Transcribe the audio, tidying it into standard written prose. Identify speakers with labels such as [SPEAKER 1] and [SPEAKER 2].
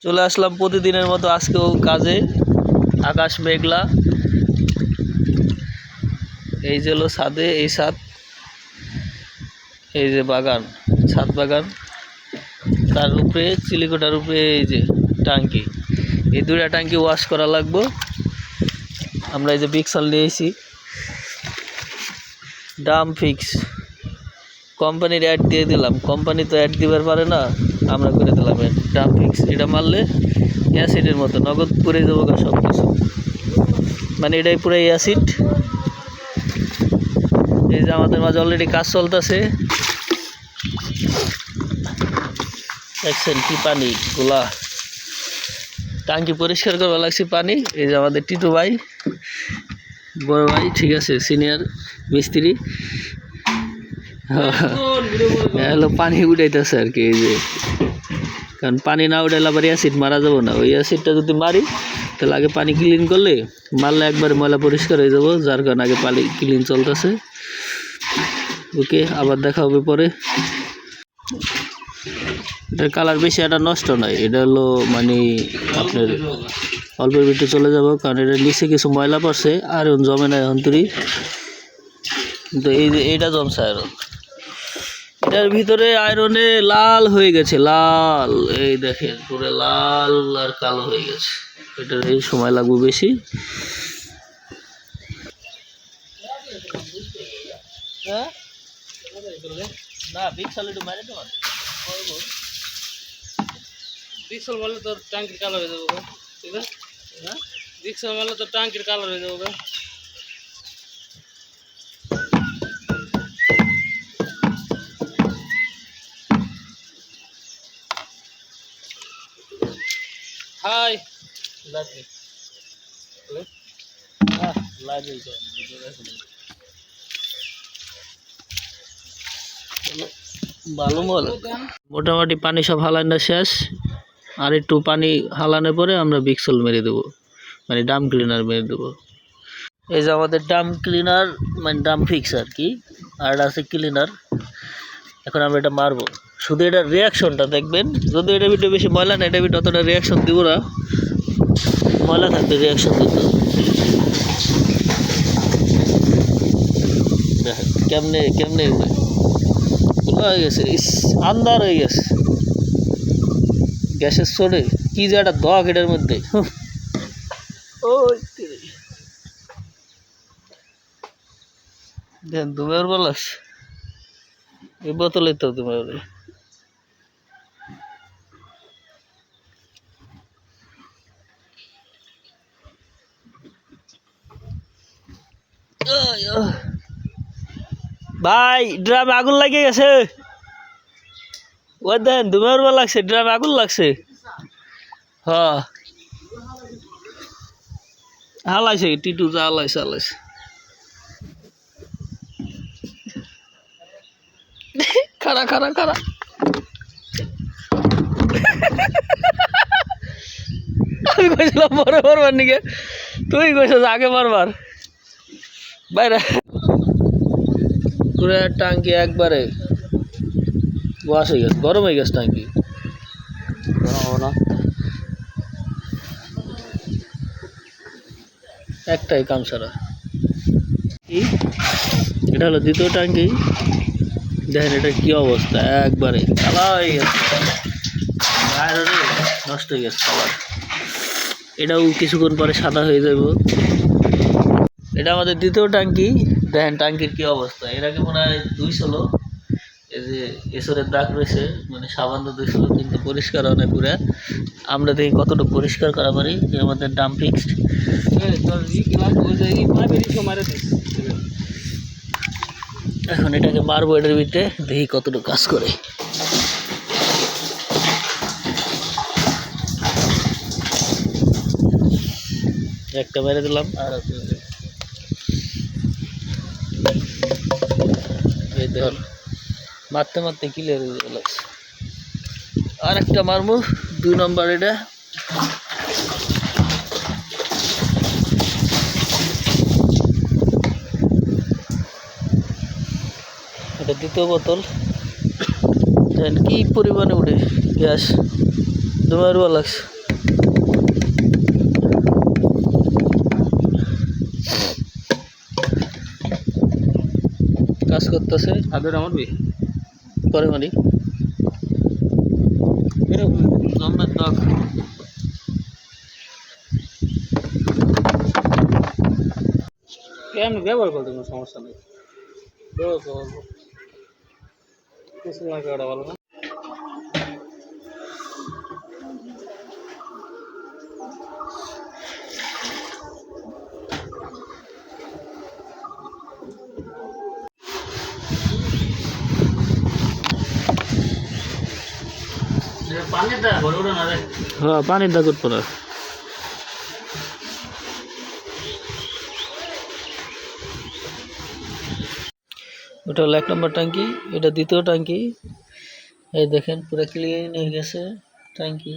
[SPEAKER 1] চলে আসলাম প্রতিদিনের মতো আজকেও কাজে। আকাশ মেঘলা, এই যে হলো ছাদে, এই ছাদ, এই যে বাগান, ছাদ বাগান, তার উপরে চিলিকোটার উপরে এই যে টাঙ্কি, এই দুইটা টাঙ্কি ওয়াশ করা লাগবো। আমরা এই যে বিক্সল নিয়েছি, দাম ফিক্স, কোম্পানির অ্যাড দিয়ে দিলাম, কোম্পানি তো অ্যাড দিবার পারে না, আমরা করে দিলাম অ্যাড, দাম ফিক্স। এটা মারলে অ্যাসিডের মতো নগদ পড়ে যাবো সব কিছু, মানে এটাই পুরো অ্যাসিড। এই যে আমাদের মাঝে অলরেডি কাজ চলতেছে, দেখছেন কি পানি গুলা, টাঙ্কি পরিষ্কার করবা লাগছে পানি। এই যে আমাদের টিটু ভাই, বড় ভাই, ঠিক আছে, সিনিয়র মিস্ত্রি, হ্যালো, পানি উঠাইতেছে আর কি। এই যে কারণ পানি না উঠাইলে আবার অ্যাসিড মারা যাবো না, ওই অ্যাসিডটা যদি মারি তাহলে আগে পানি ক্লিন করলে, মারলে একবারে ময়লা পরিষ্কার হয়ে যাবো, যার কারণে আগে পানি ক্লিন চলতেছে। ওকে, আবার দেখা হবে পরে। এটার কালার বেশি একটা নষ্ট নয়, এটা হলো মানে আপনার অল্পের ভিতরে চলে যাব, কারণ এটা নিচে কিছু ময়লা পড়ছে, আর জমে না অন্তরি, কিন্তু এই যে এইটা জমছে আয়রন, এটার ভিতরে আয়রনে লাল হয়ে গেছে, লাল, এই দেখেন পুরো লাল আর কালো হয়ে গেছে। এটার এই সময় লাগবে বেশি। না বিক্সল একটু মারে তো, বিক্সল মারলে তোর ট্যাঙ্কির কালার হয়ে যাবো, ঠিক আছে? হ্যাঁ, বিক্সল মারলে তোর ট্যাঙ্কির কালার হয়ে যাবো। হাই লাগবে, হ্যাঁ লাগবে তো, ভালো মোটামুটি পানি সব হালানো শেষ, আর একটু পানি হালানোর পরে আমরা বিক্সল মেরে দেবো, মানে ডাম ক্লিনার মেরে দেবো। এই যে আমাদের ডাম ক্লিনার, মানে ডাম ফিক্স আর কি, আর আছে ক্লিনার। এখন আমরা এটা মারবো, শুধু এটার রিয়াকশনটা দেখবেন। যদি এটা ভিতরে বেশি ময়লা না, এটা ভিতরে অতটা রিয়াকশন দিব না, ময়লা থাকবে রিয়াকশন দিতে। দেখেন কেমনে কেমনে হয়ে গেছে, আন্দার হয়ে গেছে গ্যাসের সোডে, কি যে একটা দগ এটার মধ্যে। দেখেন দুবার বলাস, এই বোতলে তো তোমার ভাই, ড্রামে আগুন লাগিয়ে গেছে, ওই দেন দুবার বল লাগছে, ড্রামে আগুন লাগছে। হ্যাঁ হালাইছে, টিটু যা হালাইছে হালাইছে। খারা খারা খারা, আমি কইছিলাম পরে মারবার নিকে, তুই কইছিস আগে মারবার। বাইরে পুরো টাঙ্কি একবারে ওয়াশ হয়ে গেছে, গরম হয়ে গেছে টাঙ্কি, গরম হবে না, একটাই কাম সারা। এটা হলো দ্বিতীয় টাঙ্কি, দেখেন এটা কি অবস্থা, একবারে কালা হয়ে গেছে, আয়রনে নষ্ট হয়ে গেছে কালার। এটাও কিছুক্ষণ পরে সাদা হয়ে যাব। এটা আমাদের দ্বিতীয় টাঙ্কি, দেখেন টাঙ্কির কি অবস্থা। এর আগে মনে হয় ধুইছিল, এই যে এসরের দাগ রয়েছে, মানে সাবান তো ধুইছিল, কিন্তু পরিষ্কার হয় না পুরা। আমরা দেখি কতটুকু পরিষ্কার করা পারি। আমাদের দাম ফিক্সড। এখন এটাকে মারবো, এটার ভিতরে দেখি কতটুকু কাজ করে। একটা মেরে দিলাম, আর দেখুন মারতে মারতে ক্লিয়ার হয়ে গেল। আর একটা মারবো, 2 নম্বর। এটা এটা দ্বিতীয় বোতল, কি পরিমাণে উঠে গ্যাস। তোমার ভালো লাগছে। কাজ করতেছে
[SPEAKER 2] আদর আমার বি
[SPEAKER 1] পরে মারি জমের দাগ
[SPEAKER 2] এমনি ব্যবহার করতে কোনো সমস্যা নেই কিছু না করা ভালো না
[SPEAKER 1] পানিটা ভরে ওঠে না রে। হ্যাঁ পানির দাগ উঠবো না। ওটা হলো 1 নম্বর ট্যাঙ্কি, এটা 2য় ট্যাঙ্কি। এই দেখেন পুরো ক্লিন হয়ে গেছে ট্যাঙ্কি।